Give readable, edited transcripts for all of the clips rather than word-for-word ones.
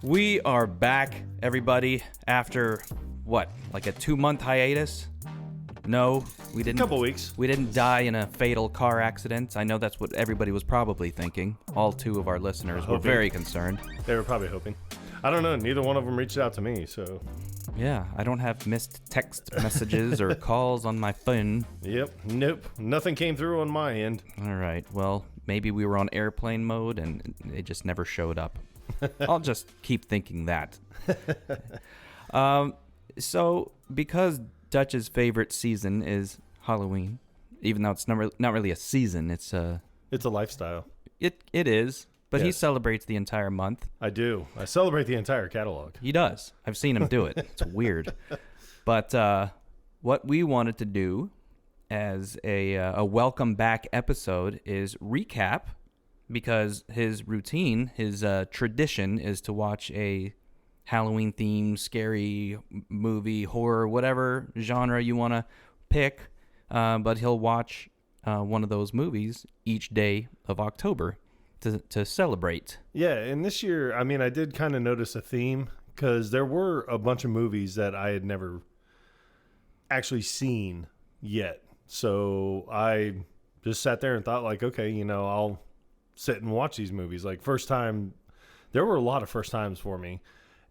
We are back, everybody, after what, like a 2-month hiatus? No, we didn't. Couple weeks. We didn't die in a fatal car accident. I know that's what everybody was probably thinking. All two of our listeners were very concerned. They were probably hoping. I don't know. Neither one of them reached out to me, so. Yeah, I don't have missed text messages or calls on my phone. Yep. Nope. Nothing came through on my end. All right. Well, maybe we were on airplane mode and it just never showed up. I'll just keep thinking that. So, because Dutch's favorite season is Halloween, even though it's not really a season, it's a lifestyle. It is, but he Yes. celebrates the entire month. I do. I celebrate the entire catalog. He does. I've seen him do it. It's weird. But what we wanted to do as a welcome back episode is recap, because his routine, his tradition is to watch a Halloween-themed, scary movie, horror, whatever genre you want to pick. But he'll watch one of those movies each day of October to celebrate. Yeah, and this year, I mean, I did kind of notice a theme because there were a bunch of movies that I had never actually seen yet. So I just sat there and thought, like, okay, I'll sit and watch these movies. Like, first time, there were a lot of first times for me.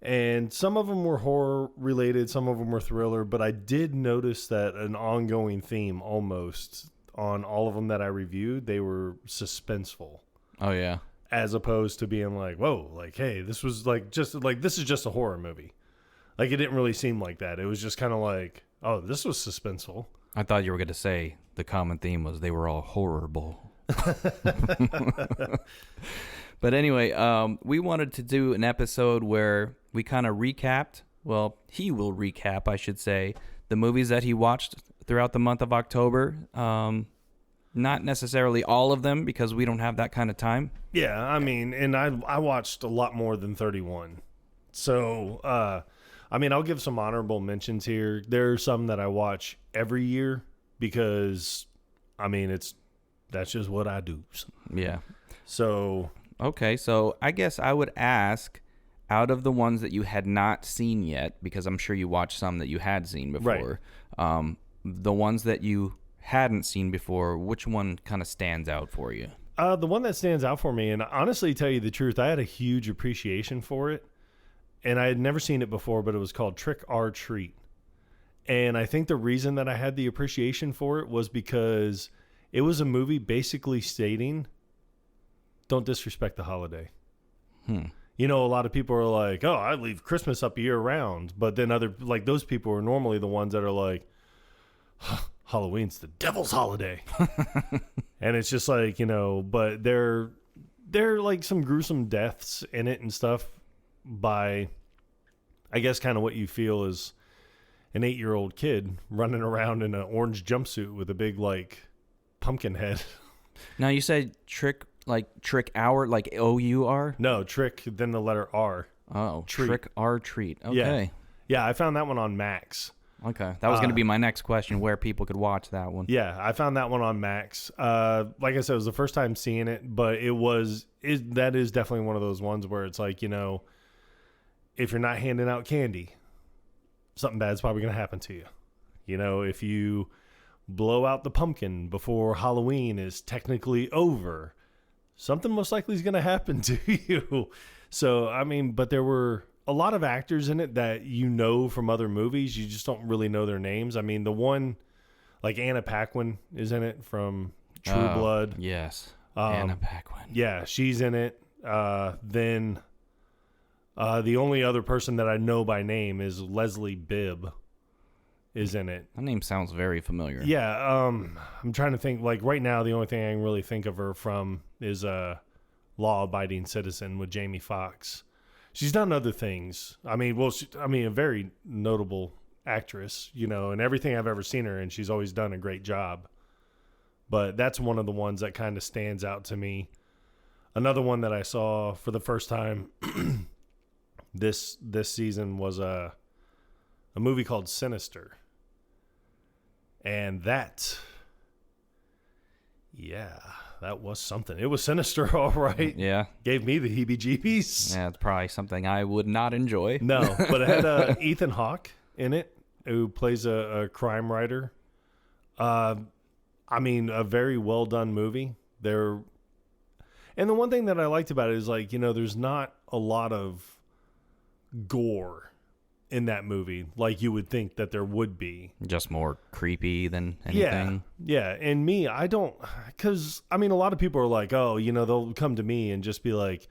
And some of them were horror related, some of them were thriller, but I did notice that an ongoing theme almost on all of them that I reviewed, they were suspenseful. Oh, yeah. As opposed to being like, whoa, like, hey, this was like this is just a horror movie. Like, it didn't really seem like that. It was just kind of like, oh, this was suspenseful. I thought you were going to say the common theme was they were all horrible. But anyway, we wanted to do an episode where we kind of recapped. Well, he will recap, I should say, the movies that he watched throughout the month of October. Not necessarily all of them, because we don't have that kind of time. Yeah, I mean, and I watched a lot more than 31. So, I mean, I'll give some honorable mentions here. There are some that I watch every year because, I mean, that's just what I do. Yeah. So, okay, so I guess I would ask, out of the ones that you had not seen yet, because I'm sure you watched some that you had seen before, the ones that you hadn't seen before, which one kind of stands out for you? The one that stands out for me, and honestly, tell you the truth, I had a huge appreciation for it, and I had never seen it before, but it was called Trick or Treat. And I think the reason that I had the appreciation for it was because it was a movie basically stating, don't disrespect the holiday. A lot of people are like, oh, I leave Christmas up year round. But then those people are normally the ones that are like, Halloween's the devil's holiday. And it's just like, but there are like some gruesome deaths in it and stuff by, I guess, kind of what you feel is an 8-year-old kid running around in an orange jumpsuit with a big, like, pumpkin head. Now, you said trick hour, like O-U-R? No, trick, then the letter R. Oh, Treat. Trick or Treat. Okay. Yeah, I found that one on Max. Okay. That was going to be my next question, where people could watch that one. Yeah, I found that one on Max. Like I said, it was the first time seeing it, but that is definitely one of those ones where it's like, if you're not handing out candy, something bad's probably going to happen to you. If you blow out the pumpkin before Halloween is technically over, something most likely is going to happen to you. So, I mean, but there were a lot of actors in it that from other movies. You just don't really know their names. I mean, the one, like Anna Paquin is in it from True Blood. Yes. Anna Paquin. Yeah, she's in it. Then the only other person that I know by name is Leslie Bibb is in it. That name sounds very familiar. Yeah, I'm trying to think. Like right now, the only thing I can really think of her from is Law Abiding Citizen with Jamie Foxx. She's done other things. I mean, a very notable actress, and everything I've ever seen her in, she's always done a great job. But that's one of the ones that kind of stands out to me. Another one that I saw for the first time this season was a movie called Sinister. And that that was something. It was sinister, all right. Yeah. Gave me the heebie-jeebies. Yeah, it's probably something I would not enjoy. No, but it had Ethan Hawke in it, who plays a crime writer. I mean, a very well done movie. And the one thing that I liked about it is, like, you know, there's not a lot of gore in that movie like you would think that there would be. Just more creepy than anything. Yeah. And me, I don't, because, I mean, a lot of people are like, oh, you know, they'll come to me and just be like,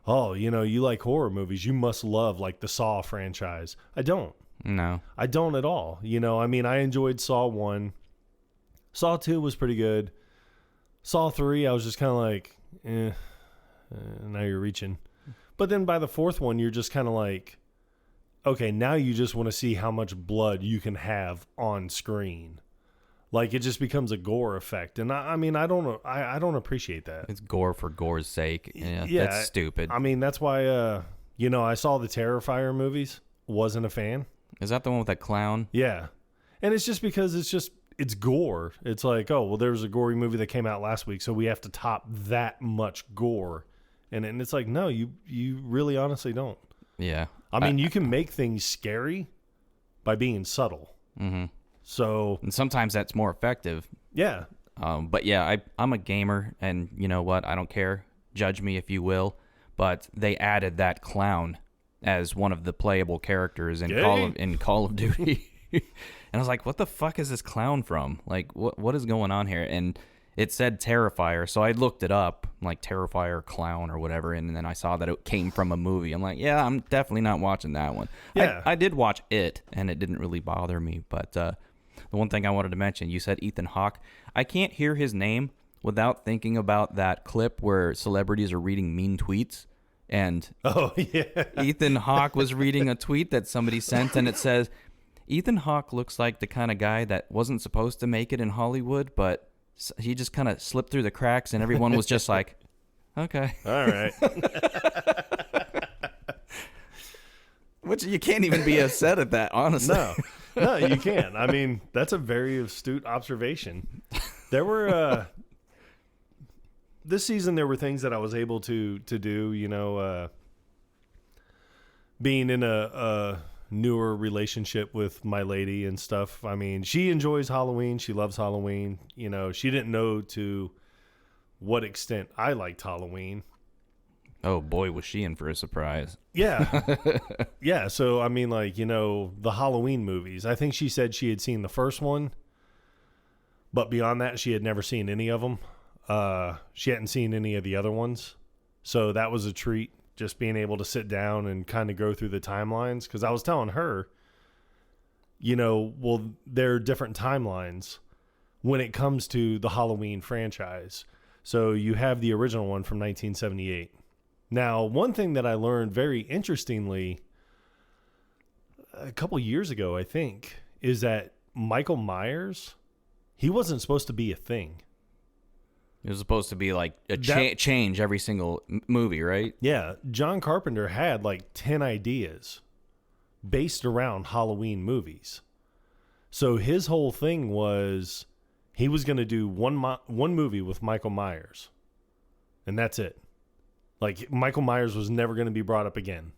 oh, you know, you like horror movies. You must love, like, the Saw franchise. I don't. No. I don't at all. You know, I mean, I enjoyed Saw 1. Saw 2 was pretty good. Saw 3, I was just kind of like, now you're reaching. But then by the fourth one, you're just kind of like, okay, now you just want to see how much blood you can have on screen. Like, it just becomes a gore effect. And I mean, I don't appreciate that. It's gore for gore's sake. Yeah, Yeah, that's stupid. I mean, that's why, you know, I saw the Terrifier movies. Wasn't a fan. Is that the one with that clown? Yeah. And it's just because it's gore. It's like, oh, well, there was a gory movie that came out last week, so we have to top that much gore. And it's like, no, you really honestly don't. Yeah. I mean, you can make things scary by being subtle. Mm-hmm. So, And sometimes that's more effective. yeah. But yeah, I'm a gamer, and you know what? I don't care. Judge me if you will. But they added that clown as one of the playable characters in Call of Duty. And I was like, what the fuck is this clown from? Like, what is going on here? And it said Terrifier, so I looked it up, like Terrifier clown or whatever, and then I saw that it came from a movie. I'm like, yeah, I'm definitely not watching that one. Yeah. I did watch it, and it didn't really bother me. But the one thing I wanted to mention, you said Ethan Hawke. I can't hear his name without thinking about that clip where celebrities are reading mean tweets. And Oh, yeah. Ethan Hawke was reading a tweet that somebody sent, and it says, Ethan Hawke looks like the kind of guy that wasn't supposed to make it in Hollywood, but he just kind of slipped through the cracks, and everyone was just like, okay. All right. Which you can't even be upset at that, honestly. No, you can't. I mean, that's a very astute observation. There were, this season, there were things that I was able to do, you know, being in a newer relationship with my lady and stuff. I mean, she enjoys Halloween. She loves Halloween. You know, she didn't know to what extent I liked Halloween. Oh, boy, was she in for a surprise. Yeah. Yeah. So, I mean, like, you know, the Halloween movies, I think she said she had seen the first one, but beyond that, she had never seen any of them. She hadn't seen any of the other ones. So that was a treat, just being able to sit down and kind of go through the timelines. Because I was telling her, you know, well, there are different timelines when it comes to the Halloween franchise. So you have the original one from 1978. Now, one thing that I learned very interestingly a couple years ago, I think, is that Michael Myers, he wasn't supposed to be a thing. It was supposed to be like a change every single movie, right? Yeah, John Carpenter had like 10 ideas based around Halloween movies. So his whole thing was he was going to do one movie with Michael Myers, and that's it. Like, Michael Myers was never going to be brought up again.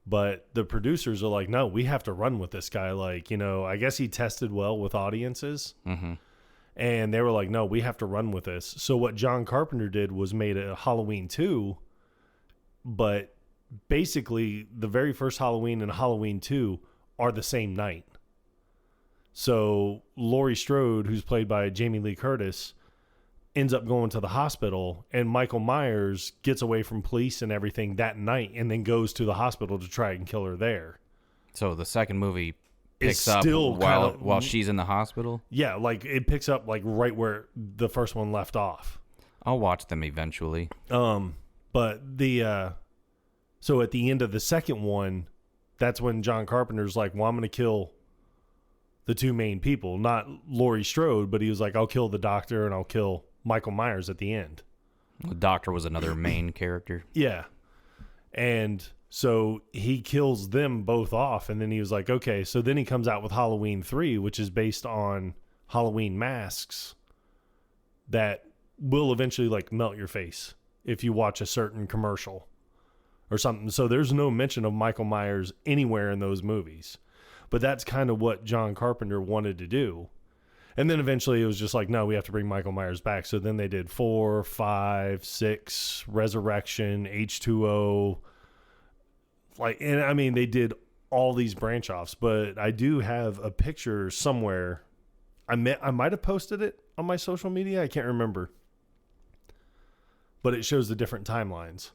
But the producers are like, no, we have to run with this guy. Like, you know, I guess he tested well with audiences. Mm-hmm. And they were like, no, we have to run with this. So what John Carpenter did was made a Halloween 2. But basically, the very first Halloween and Halloween 2 are the same night. So Laurie Strode, who's played by Jamie Lee Curtis, ends up going to the hospital, and Michael Myers gets away from police and everything that night and then goes to the hospital to try and kill her there. So the second movie It's picks up still while she's in the hospital? Yeah, like it picks up like right where the first one left off. I'll watch them eventually. But the so at the end of the second one, that's when John Carpenter's like, well, I'm going to kill the two main people, not Laurie Strode, but he was like, I'll kill the doctor and I'll kill Michael Myers at the end. The doctor was another main character. Yeah. And so he kills them both off, and then he was like, okay, so then he comes out with Halloween 3, which is based on Halloween masks that will eventually like melt your face if you watch a certain commercial or something. So there's no mention of Michael Myers anywhere in those movies. But that's kind of what John Carpenter wanted to do. And then eventually it was just like, no, we have to bring Michael Myers back. So then they did 4, 5, 6, Resurrection, H2O. Like, and I mean, they did all these branch offs, but I do have a picture somewhere. I might have posted it on my social media. I can't remember. But it shows the different timelines.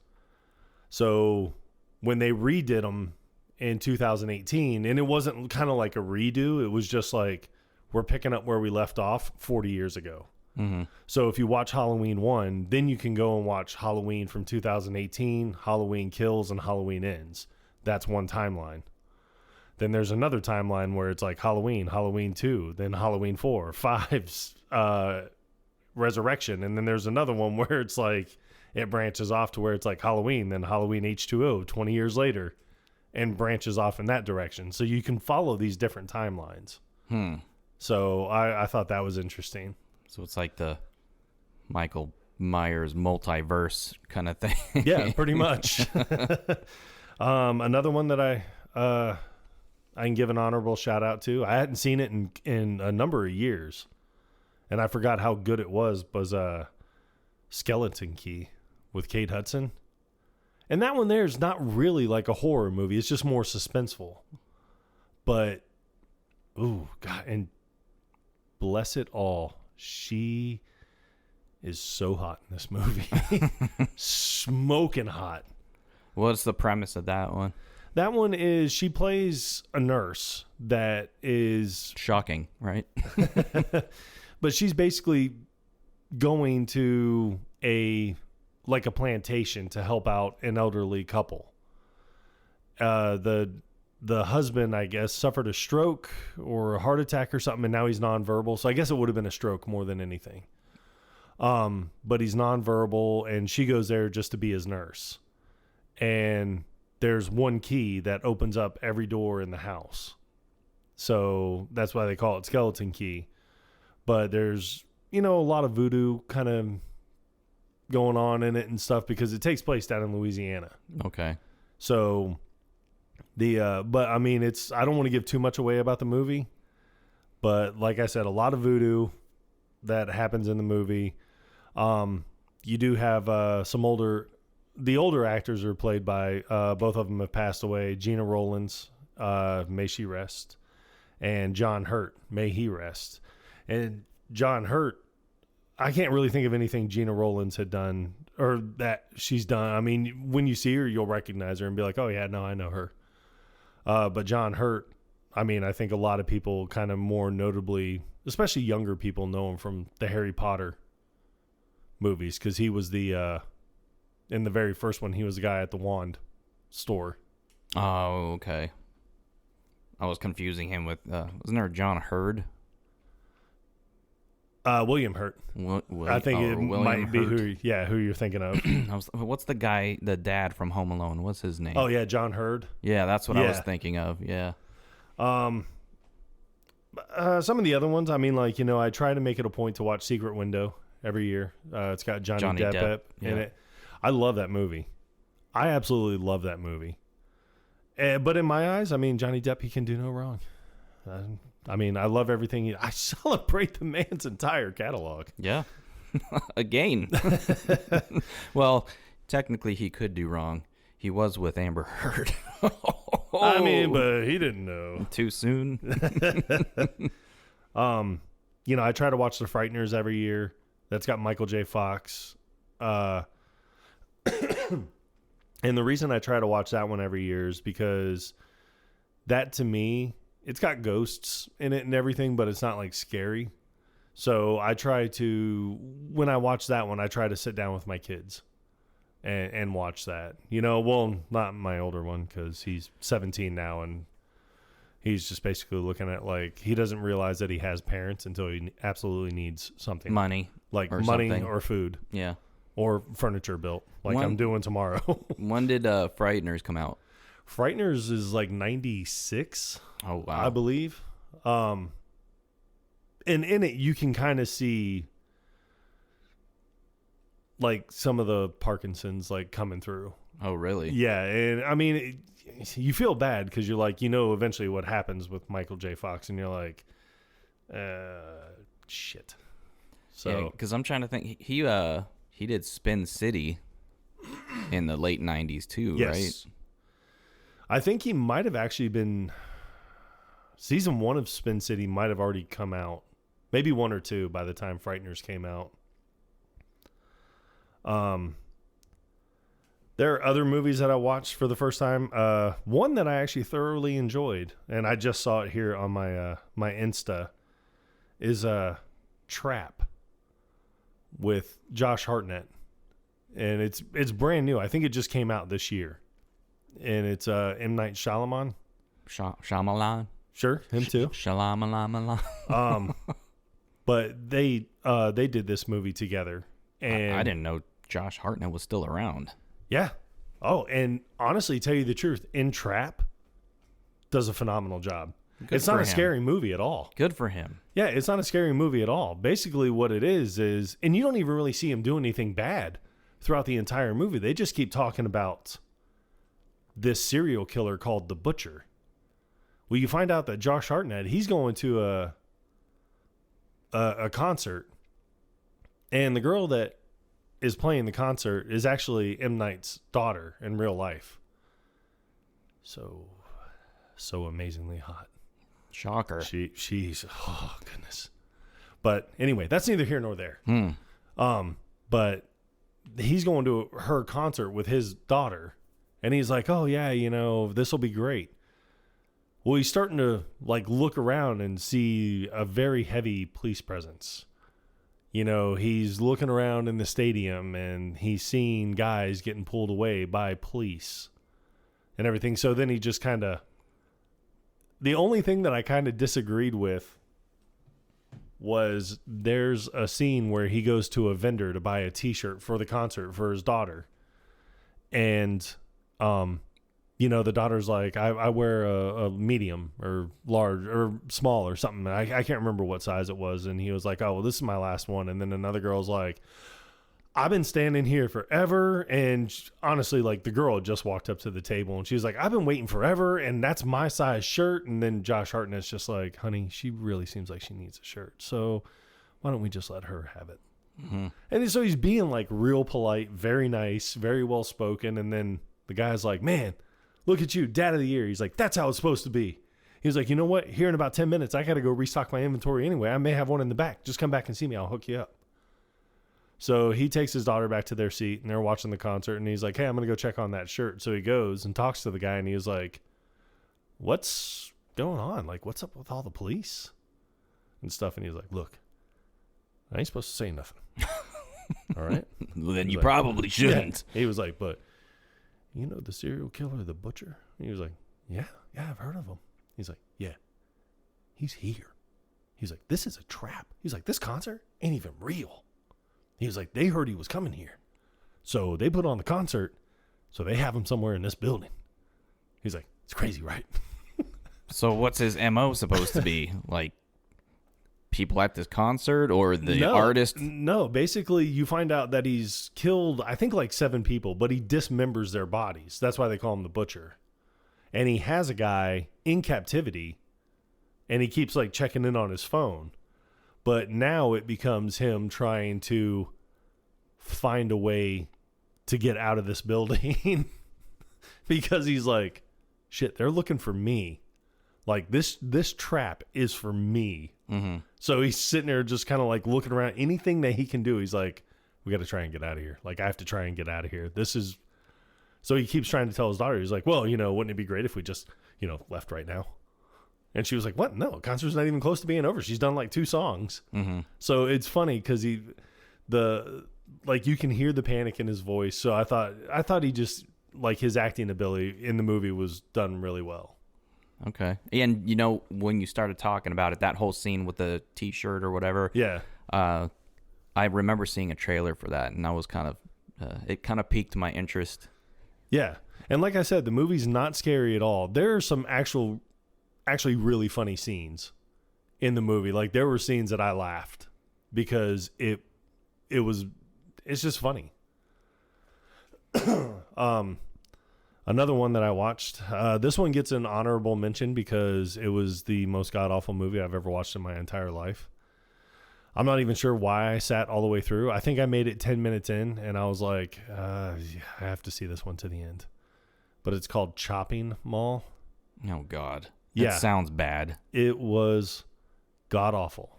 So when they redid them in 2018, and it wasn't kind of like a redo, it was just like, we're picking up where we left off 40 years ago. Mm-hmm. So if you watch Halloween 1, then you can go and watch Halloween from 2018, Halloween Kills, and Halloween Ends. That's one timeline. Then there's another timeline where it's like Halloween, Halloween 2, then Halloween 4, 5, Resurrection. And then there's another one where it's like, it branches off to where it's like Halloween, then Halloween H2O 20 years later, and branches off in that direction. So you can follow these different timelines. So I thought that was interesting. So it's like the Michael Myers multiverse kind of thing. Yeah, pretty much. Another one that I can give an honorable shout out to. I hadn't seen it in a number of years, and I forgot how good it was Skeleton Key with Kate Hudson. And that one there is not really like a horror movie. It's just more suspenseful. But, ooh, God, and bless it all. She is so hot in this movie. Smoking hot. What's the premise of that one? That one is she plays a nurse that is... Shocking, right? But she's basically going to a plantation to help out an elderly couple. The husband, I guess, suffered a stroke or a heart attack or something, and now he's nonverbal. So I guess it would have been a stroke more than anything. But he's nonverbal, and she goes there just to be his nurse. And there's one key that opens up every door in the house. So that's why they call it Skeleton Key. But there's, a lot of voodoo kind of going on in it and stuff because it takes place down in Louisiana. Okay. So but I mean, I don't want to give too much away about the movie, but like I said, a lot of voodoo that happens in the movie. You do have the older actors are played by, both of them have passed away. Gina Rollins, may she rest, and John Hurt, may he rest. And John Hurt, I can't really think of anything Gina Rollins had done or that she's done. I mean, when you see her, you'll recognize her and be like, oh yeah, no, I know her. But John Hurt, I mean, I think a lot of people kind of more notably, especially younger people, know him from the Harry Potter movies because he was in the very first one, he was the guy at the wand store. Oh, okay. I was confusing him with, wasn't there John Hurd? William Hurt. I think it might be who you're thinking of. What's the guy, the dad from Home Alone? What's his name? Oh yeah, John Hurd. Yeah, that's what I was thinking of. Yeah. Some of the other ones, I mean, like, I try to make it a point to watch Secret Window every year. It's got Johnny Depp in it. I love that movie. I absolutely love that movie. But in my eyes, I mean, Johnny Depp, he can do no wrong. I mean, I love everything. I celebrate the man's entire catalog. Yeah. Again. Well, technically he could do wrong. He was with Amber Heard. I mean, but he didn't know. Too soon. I try to watch The Frighteners every year. That's got Michael J. Fox. And the reason I try to watch that one every year is because that, to me, it's got ghosts in it and everything, but it's not like scary. So I try to, when I watch that one, I try to sit down with my kids and watch that. Well, not my older one because he's 17 now and he's just basically looking at like, he doesn't realize that he has parents until he absolutely needs something. Money. Like or money something. Or food. Yeah. Or furniture built like I'm doing tomorrow. When did Frighteners come out? Frighteners is like 96. Oh, wow. I believe. And in it, you can kind of see like some of the Parkinson's like coming through. Oh, really? Yeah, and I mean, you feel bad because you're like, eventually what happens with Michael J. Fox, and you're like, shit. So, because I'm trying to think. He did Spin City in the late '90s too, yes. right? I think he might have actually been. Season 1 of Spin City might have already come out, maybe 1 or 2 by the time Frighteners came out. There are other movies that I watched for the first time. One that I actually thoroughly enjoyed, and I just saw it here on my my Insta, is Trap with Josh Hartnett, and it's brand new. I think it just came out this year, and it's M. Night Shyamalan. Shyamalan. Sure, him too. Shyamalan. But they did this movie together, and I didn't know Josh Hartnett was still around. Yeah. Oh, and honestly, tell you the truth, in Trap does a phenomenal job. It's not a scary movie at all. Good for him. Yeah, it's not a scary movie at all. Basically, what it is, and you don't even really see him do anything bad throughout the entire movie. They just keep talking about this serial killer called the Butcher. Well, you find out that Josh Hartnett, he's going to a concert, and the girl that is playing the concert is actually M. Night's daughter in real life. So amazingly hot. Shocker. She's oh goodness. But anyway, that's neither here nor there. But he's going to her concert with his daughter, and he's like, "Oh yeah, this will be great." Well, he's starting to like look around and see a very heavy police presence. He's looking around in the stadium and he's seeing guys getting pulled away by police and everything. So then he just the only thing that I kind of disagreed with was there's a scene where he goes to a vendor to buy a t-shirt for the concert for his daughter. And, the daughter's like, I wear a medium or large or small or something. I can't remember what size it was. And he was like, oh, well, this is my last one. And then another girl's like, I've been standing here forever. And honestly, like the girl just walked up to the table and she was like, I've been waiting forever. And that's my size shirt. And then Josh Hartnett's just like, honey, she really seems like she needs a shirt. So why don't we just let her have it? Mm-hmm. And so he's being like real polite, very nice, very well spoken. And then the guy's like, man, look at you, dad of the year. He's like, that's how it's supposed to be. He's like, you know what? Here in about 10 minutes, I got to go restock my inventory anyway. I may have one in the back. Just come back and see me. I'll hook you up. So he takes his daughter back to their seat and they're watching the concert. And he's like, hey, I'm going to go check on that shirt. So he goes and talks to the guy and he was like, what's going on? Like, what's up with all the police and stuff? And he's like, look, I ain't supposed to say nothing. All right. Well, then you probably shouldn't. Yeah. He was like, but the serial killer, the Butcher? He was like, yeah, I've heard of him. He's like, yeah, he's here. He's like, this is a trap. He's like, this concert ain't even real. He was like, they heard he was coming here. So they put on the concert, so they have him somewhere in this building. He's like, it's crazy, right? So what's his MO supposed to be? Like, people at this concert or the artist? No, basically you find out that he's killed, I think like 7 people, but he dismembers their bodies. That's why they call him the Butcher. And he has a guy in captivity and he keeps like checking in on his phone. But now it becomes him trying to find a way to get out of this building because he's like, shit, they're looking for me. Like this trap is for me. Mm-hmm. So he's sitting there just kind of like looking around. Anything that he can do, he's like, we got to try and get out of here. Like, I have to try and get out of here. So he keeps trying to tell his daughter, he's like, well, wouldn't it be great if we just, left right now? And she was like, what? No, concert's not even close to being over. She's done like 2 songs. Mm-hmm. So it's funny because you can hear the panic in his voice. So I thought he just, like, his acting ability in the movie was done really well. Okay. And, when you started talking about it, that whole scene with the T-shirt or whatever. Yeah. I remember seeing a trailer for that, and I was it kind of piqued my interest. Yeah. And like I said, the movie's not scary at all. There are some actually really funny scenes in the movie. Like, there were scenes that I laughed because it was it's just funny. Another one that I watched, this one gets an honorable mention because it was the most god-awful movie I've ever watched in my entire life. I'm not even sure why I sat all the way through. I think I made it 10 minutes in, and I was like, I have to see this one to the end. But it's called Chopping Mall. Oh, God. Yeah. That sounds bad. It was god-awful.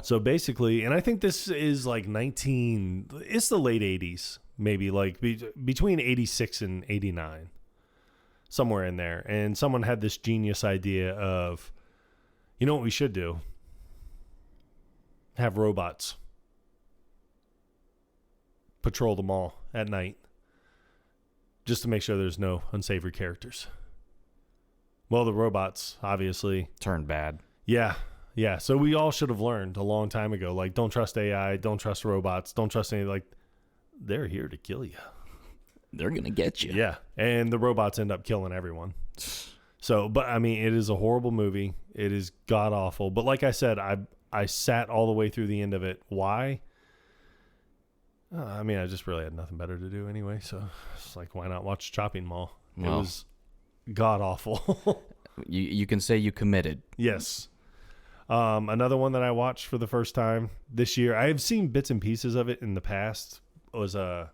So basically, and I think this is like it's the late 80s, maybe like between 86 and 89, somewhere in there. And someone had this genius idea of, you know what we should do? Have robots patrol the mall at night just to make sure there's no unsavory characters. Well, the robots obviously Turned bad. Yeah. So we all should have learned a long time ago, like, don't trust AI, don't trust robots, don't trust any, like, they're here to kill you. They're going to get you. Yeah. And the robots end up killing everyone. So, but I mean, it is a horrible movie. It is god awful. But like I said, I sat all the way through the end of it. Why? I mean, I just really had nothing better to do anyway. So it's like, why not watch Chopping Mall? Well, it was god awful. you can say you committed. Yes. Another one that I watched for the first time this year, I have seen bits and pieces of it in the past, was The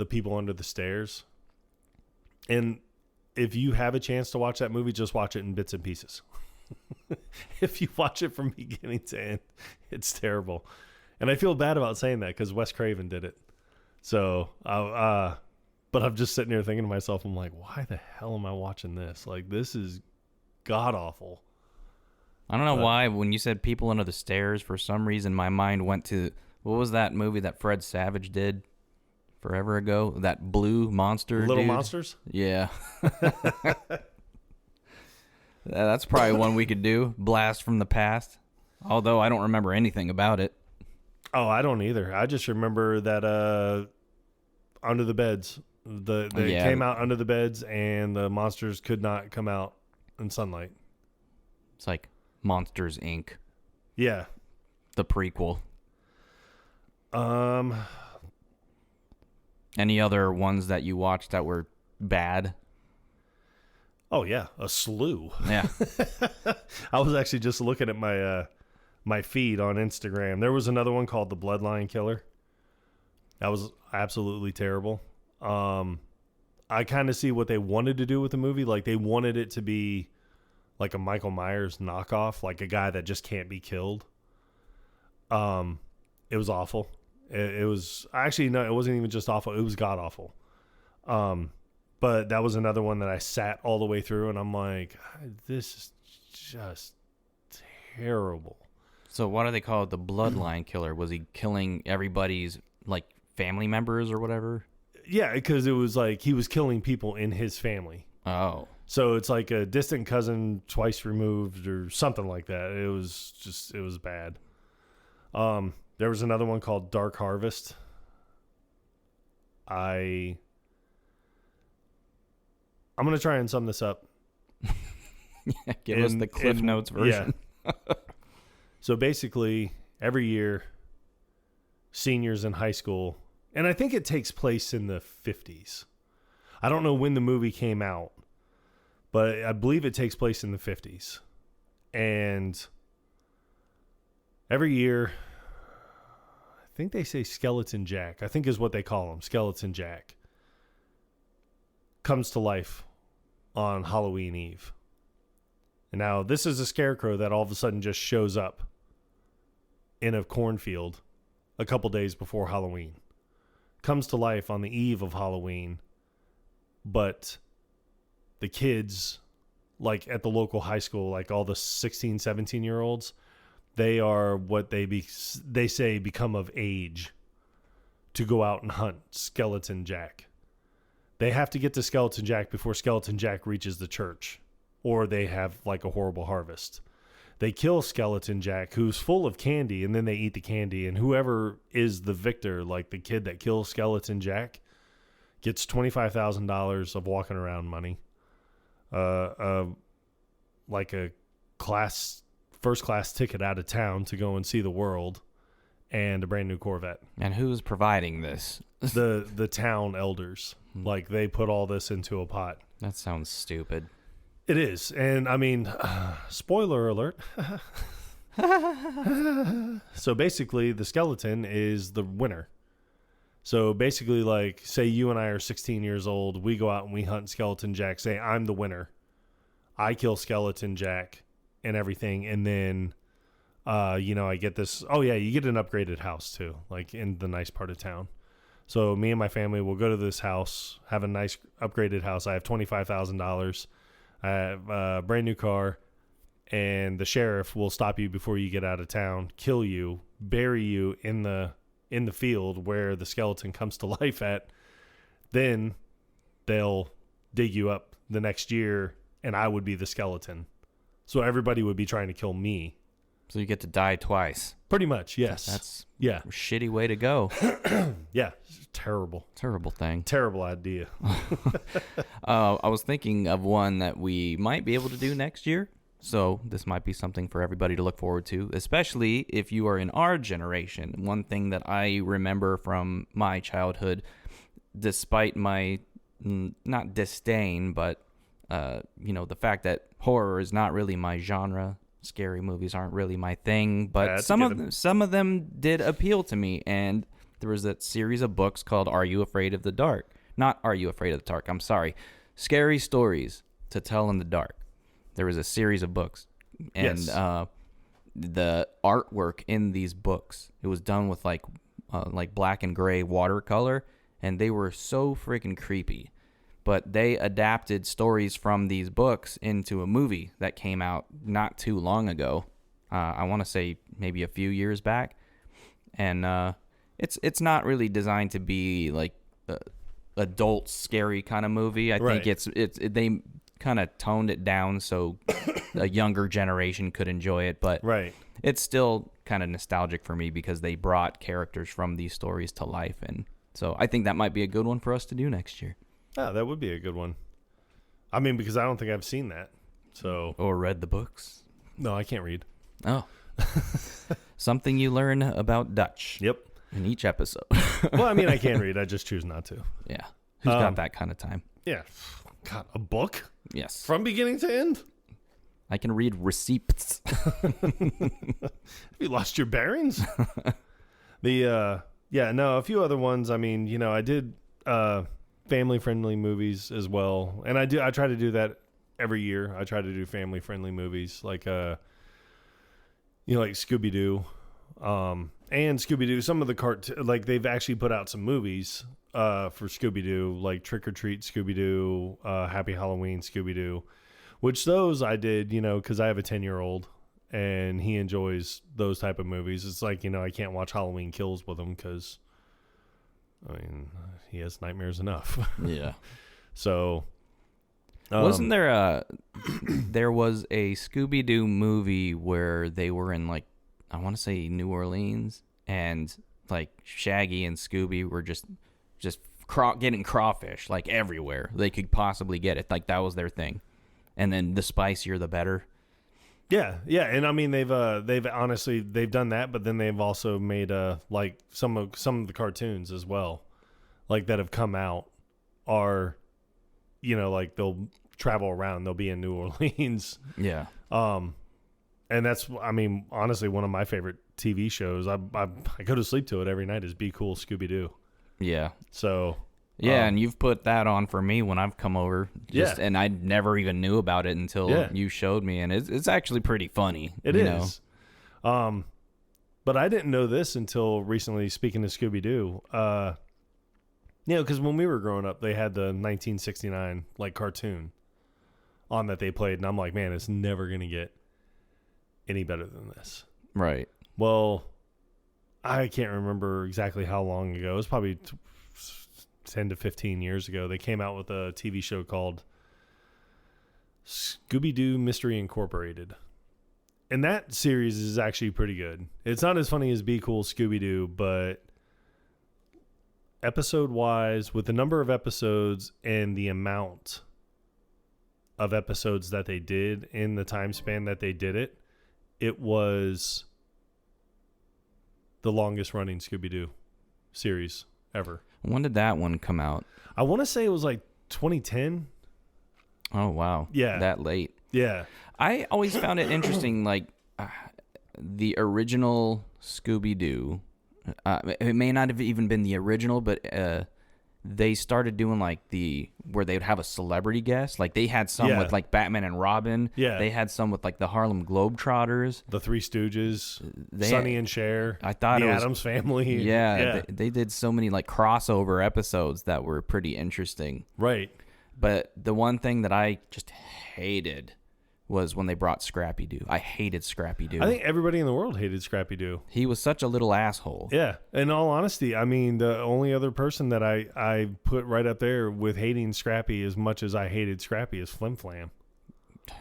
People Under the Stairs. And if you have a chance to watch that movie, just watch it in bits and pieces. If you watch it from beginning to end, it's terrible. And I feel bad about saying that because Wes Craven did it. So, but I'm just sitting here thinking to myself, I'm like, why the hell am I watching this? Like, this is god awful. I don't know why when you said People Under the Stairs, for some reason my mind went to, what was that movie that Fred Savage did forever ago? That blue monster Little dude? Monsters? Yeah. That's probably one we could do. Blast from the Past. Although I don't remember anything about it. Oh, I don't either. I just remember that Under the Beds. They came out under the beds and the monsters could not come out in sunlight. It's like Monsters, Inc. Yeah. The prequel. Any other ones that you watched that were bad? Oh yeah, a slew. Yeah. I was actually just looking at my feed on Instagram. There was another one called The Bloodline Killer. That was absolutely terrible. I kind of see what they wanted to do with the movie. Like, they wanted it to be like a Michael Myers knockoff, like a guy that just can't be killed. It was awful. It was actually, no, it wasn't even just awful. It was god awful. But that was another one that I sat all the way through, and I'm like, this is just terrible. So why do they call it the Bloodline Killer? Was he killing everybody's, like, family members or whatever? Yeah, because it was like he was killing people in his family. Oh. So it's like a distant cousin twice removed or something like that. It was bad. There was another one called Dark Harvest. I'm going to try and sum this up. Give us the Cliff Notes version. Yeah. So basically, every year, seniors in high school, and I think it takes place in the 50s. I don't know when the movie came out, but I believe it takes place in the 50s. And every year, I think they say Skeleton Jack, I think is what they call him, Skeleton Jack, comes to life on Halloween Eve. And now this is a scarecrow that all of a sudden just shows up in a cornfield a couple days before Halloween. Comes to life on the eve of Halloween, but the kids, like at the local high school, like all the 16, 17-year-olds, they are what they say become of age to go out and hunt Skeleton Jack. They have to get to Skeleton Jack before Skeleton Jack reaches the church, or they have like a horrible harvest. They kill Skeleton Jack, who's full of candy, and then they eat the candy. And whoever is the victor, like the kid that kills Skeleton Jack, gets $25,000 of walking around money, like a first class ticket out of town to go and see the world, and a brand new Corvette. And who's providing this? The town elders. Like, they put all this into a pot. That sounds stupid. It is. And I mean, spoiler alert. So basically, the skeleton is the winner. So basically, like, say you and I are 16 years old. We go out and we hunt Skeleton Jack. Say I'm the winner. I kill Skeleton Jack and everything. And then, I get this. Oh, yeah, you get an upgraded house, too, like in the nice part of town. So me and my family will go to this house, have a nice upgraded house. I have $25,000. I have a brand new car. And the sheriff will stop you before you get out of town, kill you, bury you in the field where the skeleton comes to life at. Then they'll dig you up the next year, and I would be the skeleton. So everybody would be trying to kill me. So you get to die twice. Pretty much, yes. That's a shitty way to go. Yeah, terrible. Terrible thing. Terrible idea. I was thinking of one that we might be able to do next year. So this might be something for everybody to look forward to, especially if you are in our generation. One thing that I remember from my childhood, despite my not disdain, but the fact that horror is not really my genre. Scary movies aren't really my thing, but some of them did appeal to me. And there was that series of books called "Are You Afraid of the Dark?" Not "Are You Afraid of the Dark?" I'm sorry, Scary Stories to Tell in the Dark. There was a series of books, and the artwork in these books, it was done with like black and gray watercolor, and they were so freaking creepy. But they adapted stories from these books into a movie that came out not too long ago. I want to say maybe a few years back, and it's not really designed to be like adult scary kind of movie. I think they kind of toned it down so a younger generation could enjoy it, but it's still kind of nostalgic for me because they brought characters from these stories to life, and so I think that might be a good one for us to do next year. Oh, that would be a good one. I mean, because I don't think I've seen that. So or read the books. No, I can't read. Oh. Something you learn about Dutch. Yep. In each episode. Well, I mean, I can read. I just choose not to. Yeah. Who's got that kind of time? Yeah. God, a book? Yes. From beginning to end? I can read receipts. Have you lost your bearings? A few other ones. I mean, I did family-friendly movies as well. And I try to do that every year. I try to do family-friendly movies like like Scooby-Doo. And Scooby-Doo, some of the like they've actually put out some movies for Scooby-Doo, like Trick or Treat Scooby-Doo, Happy Halloween Scooby-Doo, which those I did, because I have a 10-year-old and he enjoys those type of movies. It's like, I can't watch Halloween Kills with him because, he has nightmares enough. Yeah. So. Wasn't there there was a Scooby-Doo movie where they were in like, I want to say New Orleans, and like Shaggy and Scooby were just getting crawfish like everywhere they could possibly get it. Like that was their thing. And then the spicier the better. Yeah, and I mean they've honestly done that, but then they've also made like some of the cartoons as well, like that have come out are, like they'll travel around, they'll be in New Orleans. Yeah. And that's, honestly, one of my favorite TV shows. I go to sleep to it every night is Be Cool Scooby-Doo. Yeah. So. Yeah, and you've put that on for me when I've come over. And I never even knew about it until you showed me, and it's actually pretty funny. It is. But I didn't know this until recently, speaking of Scooby-Doo. Because when we were growing up, they had the 1969, like, cartoon on that they played, and I'm like, man, it's never going to get any better than this. Right. Well, I can't remember exactly how long ago. It was probably 10 to 15 years ago. They came out with a TV show called Scooby-Doo Mystery Incorporated. And that series is actually pretty good. It's not as funny as Be Cool Scooby-Doo, but episode-wise, with the number of episodes and the amount of episodes that they did in the time span that they did it, it was the longest running Scooby-Doo series ever. When did that one come out? I want to say it was like 2010. Oh, wow. Yeah. That late. Yeah. I always found it interesting, like, the original Scooby-Doo. It may not have even been the original, but they started doing, like, where they would have a celebrity guest. Like, they had some with, like, Batman and Robin. Yeah. They had some with, like, the Harlem Globetrotters. The Three Stooges, Sonny and Cher, I thought the it was, Addams Family. Yeah. They did so many, like, crossover episodes that were pretty interesting. Right. But the one thing that I just hated was when they brought Scrappy-Doo. I hated Scrappy-Doo. I think everybody in the world hated Scrappy-Doo. He was such a little asshole. Yeah. In all honesty, I mean, the only other person that I put right up there with hating Scrappy as much as I hated Scrappy is Flim Flam.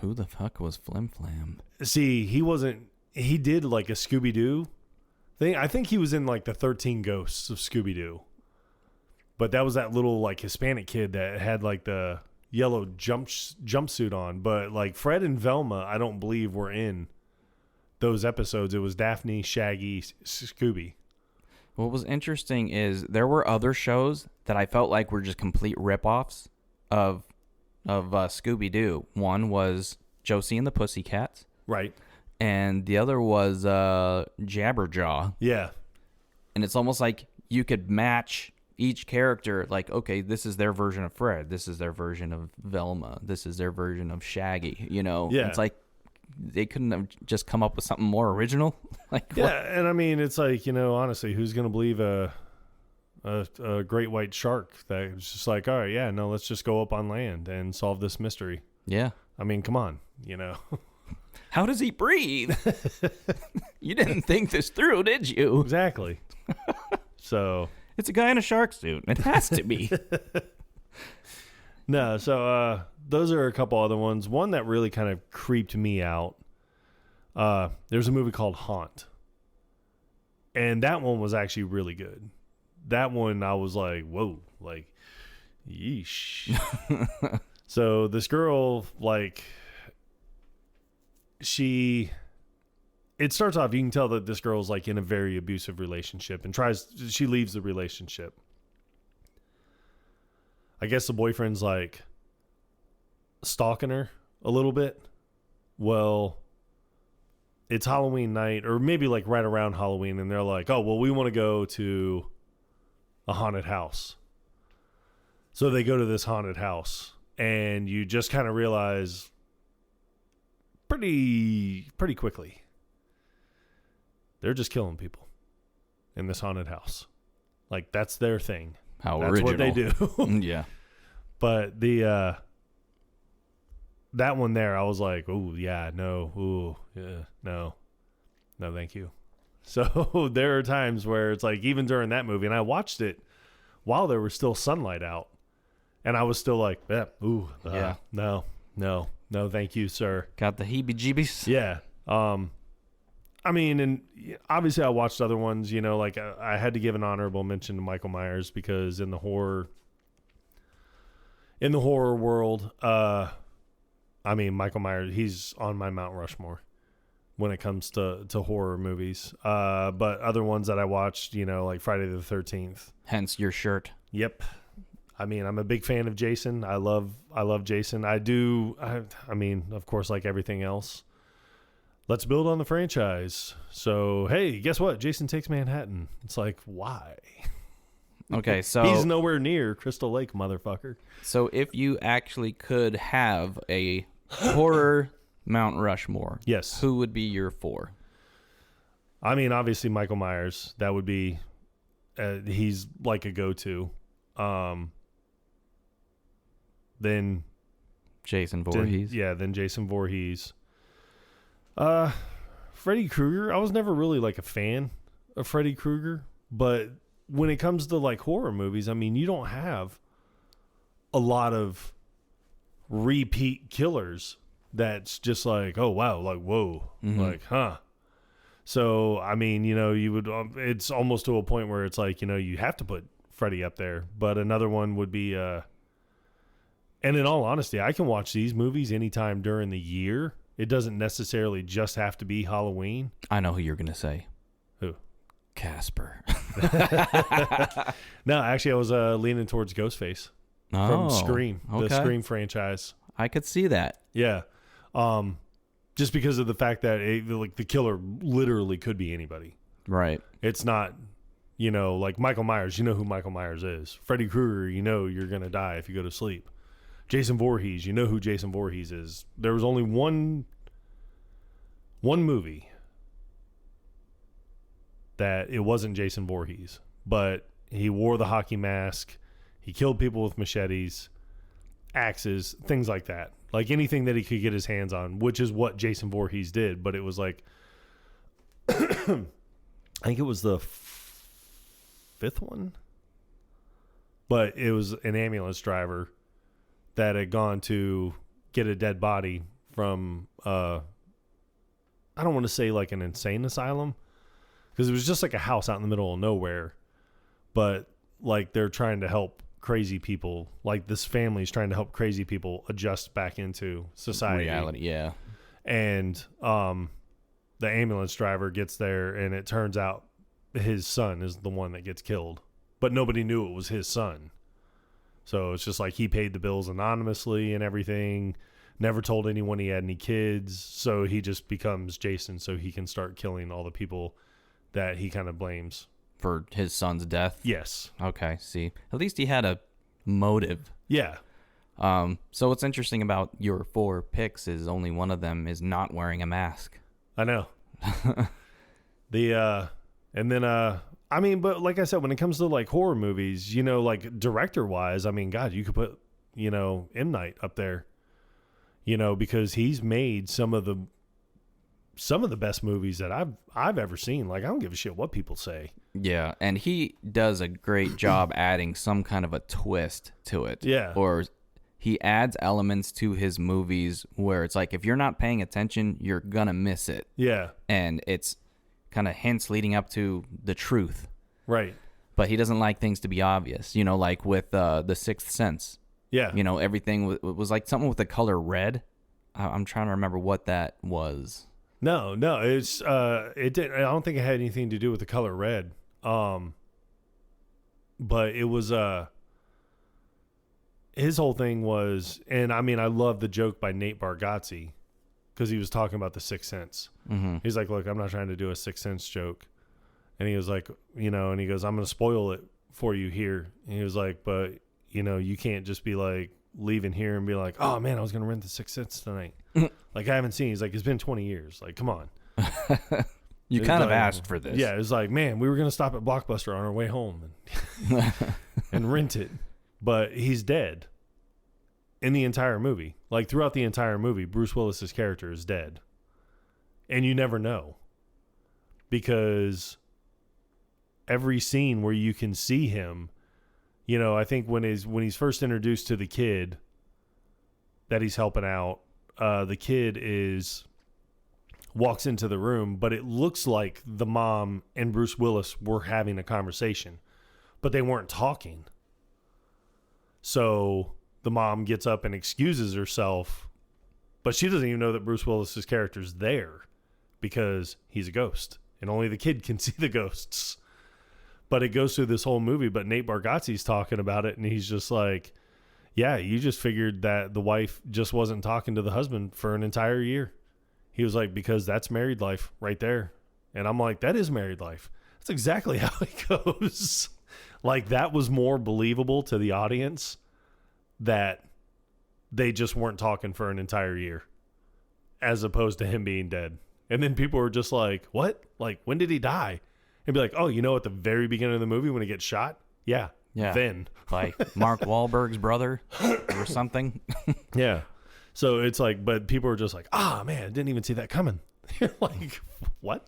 Who the fuck was Flim Flam? See, he did like a Scooby-Doo thing. I think he was in like the 13 Ghosts of Scooby-Doo. But that was that little like Hispanic kid that had like the yellow jumpsuit on. But like Fred and Velma, I don't believe were in those episodes. It was Daphne, Shaggy, Scooby. What was interesting is there were other shows that I felt like were just complete ripoffs of Scooby-Doo. One was Josie and the Pussycats. Right. And the other was Jabberjaw. Yeah. And it's almost like you could match each character, like, okay, this is their version of Fred, this is their version of Velma, this is their version of Shaggy, you know? Yeah. It's like they couldn't have just come up with something more original. Like, yeah, what? and I mean, it's like, you know, honestly, who's going to believe a great white shark that's just like, all right, yeah, no, let's just go up on land and solve this mystery. Yeah. I mean, come on, you know. How does he breathe? You didn't think this through, did you? Exactly. So... It's a guy in a shark suit. It has to be. No, so those are a couple other ones. One that really kind of creeped me out. There's a movie called Haunt. And that one was actually really good. That one I was like, whoa, like, yeesh. So this girl, like, it starts off, you can tell that this girl's like in a very abusive relationship and she leaves the relationship. I guess the boyfriend's like stalking her a little bit. Well, it's Halloween night, or maybe like right around Halloween, and they're like, oh, well, we want to go to a haunted house. So they go to this haunted house, and you just kind of realize pretty quickly they're just killing people in this haunted house. Like, that's their thing. How that's original. what they do. Yeah. But the that one there, I was like, oh yeah, no, ooh, yeah, no, thank you. So there are times where it's like, even during that movie, and I watched it while there was still sunlight out, and I was still like, no, thank you, sir. Got the heebie-jeebies? Yeah. I mean, and obviously I watched other ones, you know, like I had to give an honorable mention to Michael Myers because in the horror world, I mean, Michael Myers, he's on my Mount Rushmore when it comes to horror movies. But other ones that I watched, you know, like Friday the 13th. Hence your shirt. Yep. I mean, I'm a big fan of Jason. I love Jason. I mean, of course, like everything else, let's build on the franchise. So, hey, guess what? Jason Takes Manhattan. It's like, why? Okay, so he's nowhere near Crystal Lake, motherfucker. So if you actually could have a horror Mount Rushmore, yes, who would be your 4? I mean, obviously Michael Myers. That would be he's like a go-to. Then Jason Voorhees. Then Jason Voorhees. Freddy Krueger. I was never really like a fan of Freddy Krueger, but when it comes to like horror movies, I mean, you don't have a lot of repeat killers that's just like, oh wow, like whoa, like huh. So I mean, you know, you would it's almost to a point where it's like, you know, you have to put Freddy up there. But another one would be and in all honesty, I can watch these movies anytime during the year. It doesn't necessarily just have to be Halloween. I know who you're gonna say. Who? Casper. No, actually, I was leaning towards Ghostface from Scream, the Scream franchise. I could see that. Yeah. Just because of the fact that like the killer literally could be anybody. Right. It's not, like Michael Myers. You know who Michael Myers is. Freddy Krueger, you're going to die if you go to sleep. Jason Voorhees, you know who Jason Voorhees is. There was only one movie that it wasn't Jason Voorhees, but he wore the hockey mask. He killed people with machetes, axes, things like that. Like anything that he could get his hands on, which is what Jason Voorhees did. But it was like, I think it was the fifth one, but it was an ambulance driver that had gone to get a dead body from, I don't want to say like an insane asylum, because it was just like a house out in the middle of nowhere, but like they're trying to help crazy people. Like this family's trying to help crazy people adjust back into society. Reality, yeah. And the ambulance driver gets there, and it turns out his son is the one that gets killed, but nobody knew it was his son. So it's just like he paid the bills anonymously and everything, never told anyone he had any kids. So he just becomes Jason so he can start killing all the people that he kind of blames. For his son's death? Yes. Okay, see. At least he had a motive. Yeah. So what's interesting about your 4 picks is only one of them is not wearing a mask. I know. But like I said, when it comes to like horror movies, like director wise, I mean, God, you could put, M. Night up there, because he's made some of the best movies that I've ever seen. Like, I don't give a shit what people say. Yeah, and he does a great job adding some kind of a twist to it. Yeah. Or he adds elements to his movies where it's like, if you're not paying attention, you're gonna miss it. Yeah. And it's kind of hints leading up to the truth. Right. But he doesn't like things to be obvious, like with The Sixth Sense. Yeah. Everything was like something with the color red. I'm trying to remember what that was. No, it's it didn't. I don't think it had anything to do with the color red. But it was his whole thing was, and I mean, I love the joke by Nate Bargatze because he was talking about The Sixth Sense. Mm-hmm. He's like, "Look, I'm not trying to do a Sixth Sense joke," and he was like, and he goes, "I'm going to spoil it for you here." And he was like, "But you can't just be like leaving here and be like, oh man, I was going to rent The Sixth Sense tonight." Like, I haven't seen. He's like, it's been 20 years. Like, come on. You kind of asked for this. Yeah, it was like, man, we were going to stop at Blockbuster on our way home and rent it. But he's dead in the entire movie. Like, throughout the entire movie, Bruce Willis's character is dead. And you never know. Because every scene where you can see him, I think when he's first introduced to the kid that he's helping out, the kid walks into the room, but it looks like the mom and Bruce Willis were having a conversation, but they weren't talking. So the mom gets up and excuses herself, but she doesn't even know that Bruce Willis's character's there because he's a ghost and only the kid can see the ghosts. But it goes through this whole movie, but Nate Bargatze's talking about it, and he's just like, yeah, you just figured that the wife just wasn't talking to the husband for an entire year. He was like, because that's married life right there. And I'm like, that is married life. That's exactly how it goes. Like, that was more believable to the audience that they just weren't talking for an entire year as opposed to him being dead. And then people were just like, what? Like, when did he die? And be like, oh, at the very beginning of the movie when he gets shot? Yeah. Then. Like Mark Wahlberg's brother or something. Yeah. So it's like, but people are just like, man, I didn't even see that coming. You're like, what?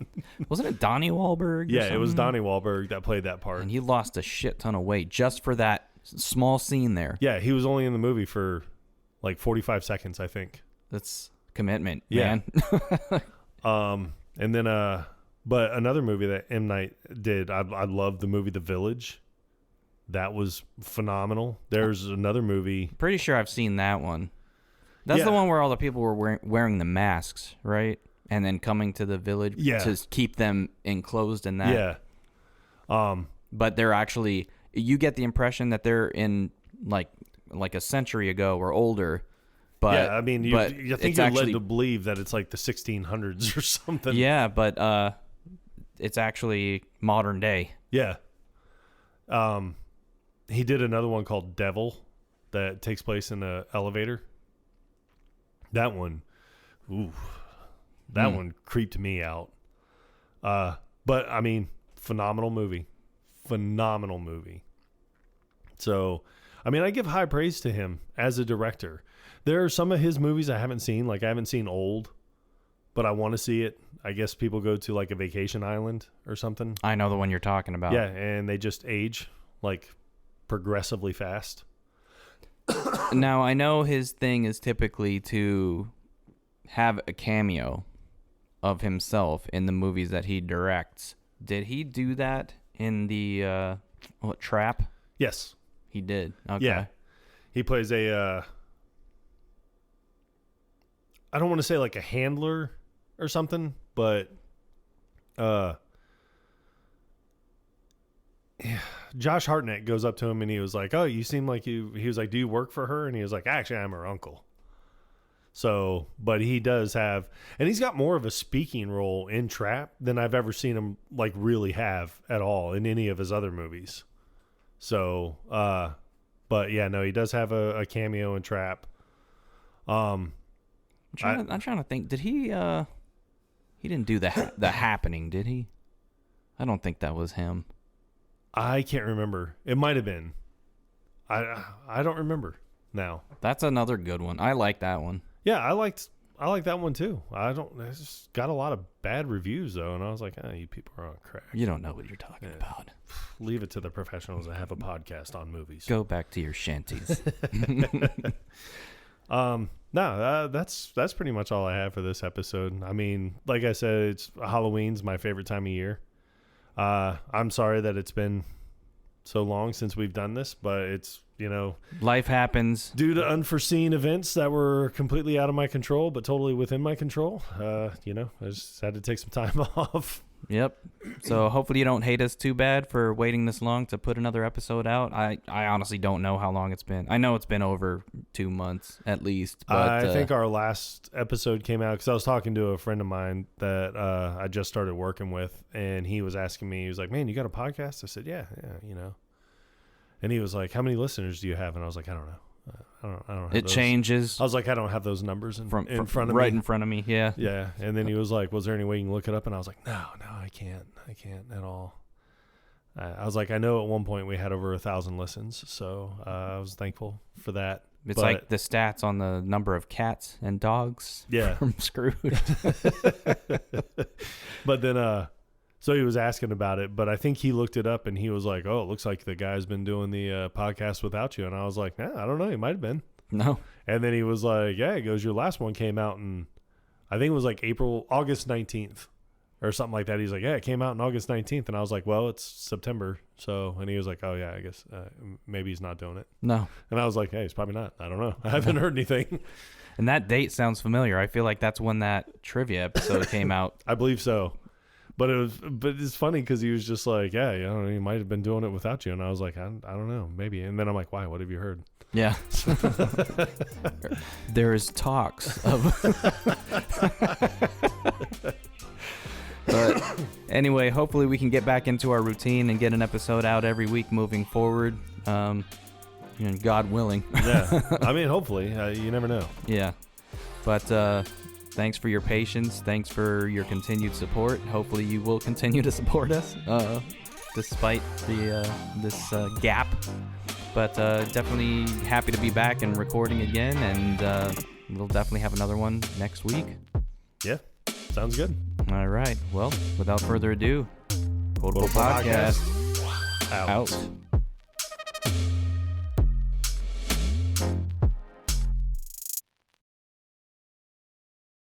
Wasn't it Donnie Wahlberg? Yeah, it was Donnie Wahlberg that played that part. And he lost a shit ton of weight just for that small scene there. Yeah, he was only in the movie for like 45 seconds, I think. That's commitment, yeah. Man. And then, but another movie that M. Night did, I loved the movie The Village. That was phenomenal. There's another movie. Pretty sure I've seen that one. That's the one where all the people were wearing the masks, right? And then coming to the village to keep them enclosed in that. Yeah. But they're actually, you get the impression that they're in like a century ago or older. But yeah, I mean, you think you're led to believe that it's like the 1600s or something. Yeah, but it's actually modern day. Yeah. He did another one called Devil that takes place in an elevator. That one, one creeped me out. But I mean, phenomenal movie. So, I mean, I give high praise to him as a director. There are some of his movies I haven't seen. Like, I haven't seen Old, but I want to see it. I guess people go to like a vacation island or something. I know the one you're talking about. Yeah, and they just age like progressively fast. Now, I know his thing is typically to have a cameo of himself in the movies that he directs. Did he do that in the Trap? Yes. He did. Okay. Yeah. He plays a I don't want to say like a handler or something, but Josh Hartnett goes up to him and he was like, "Oh, you seem like you." He was like, "Do you work for her?" And he was like, "Actually, I'm her uncle." So, but he does have, and he's got more of a speaking role in Trap than I've ever seen him like really have at all in any of his other movies. So, but yeah, no, he does have a cameo in Trap. I'm trying to think. Did he? He didn't do the Happening, did he? I don't think that was him. I can't remember. It might have been. I don't remember now. That's another good one. I like that one. Yeah, I like that one too. It's just got a lot of bad reviews though, and I was like, you people are on crack. You don't know what you're talking about. Leave it to the professionals that have a podcast on movies. Go back to your shanties. No, that's pretty much all I have for this episode. I mean, like I said, Halloween's my favorite time of year. I'm sorry that it's been so long since we've done this, but it's, life happens due to unforeseen events that were completely out of my control, but totally within my control. I just had to take some time off. Yep. So hopefully you don't hate us too bad for waiting this long to put another episode out. I honestly don't know how long it's been. I know it's been over 2 months at least. But I think our last episode came out because I was talking to a friend of mine that I just started working with, and he was asking me, he was like, "Man, you got a podcast?" I said, yeah. And he was like, "How many listeners do you have?" And I was like, "I don't know. I don't have it those. Changes." I was like, "I don't have those numbers in front of me." Right in front of me, yeah. Yeah. And then he was like, "Was there any way you can look it up?" And I was like, No, I can't. I can't at all. I was like, I know at one point we had over 1,000 listens, so I was thankful for that. It's like the stats on the number of cats and dogs from Scrooge. But then, so he was asking about it, but I think he looked it up and he was like, "Oh, it looks like the guy's been doing the podcast without you." And I was like, "I don't know. He might have been." No. And then he was like, "Yeah," he goes, "Your last one came out in, I think it was like August 19th or something like that." He's like, "Yeah, it came out on August 19th." And I was like, "Well, it's September." So, and he was like, "Oh yeah, I guess maybe he's not doing it." No. And I was like, "Hey, he's probably not. I don't know. I haven't heard anything." And that date sounds familiar. I feel like that's when that trivia episode came out. I believe so. But it's funny because he was just like, "Yeah, he might have been doing it without you." And I was like, I don't know, maybe. And then I'm like, "Why? What have you heard?" Yeah. There is talks of. But anyway, hopefully we can get back into our routine and get an episode out every week moving forward. God willing. Yeah. I mean, hopefully. You never know. Yeah. But thanks for your patience. Thanks for your continued support. Hopefully you will continue to support us despite this gap. But definitely happy to be back and recording again, and we'll definitely have another one next week. Yeah, sounds good. All right. Well, without further ado, Quotable Podcast out.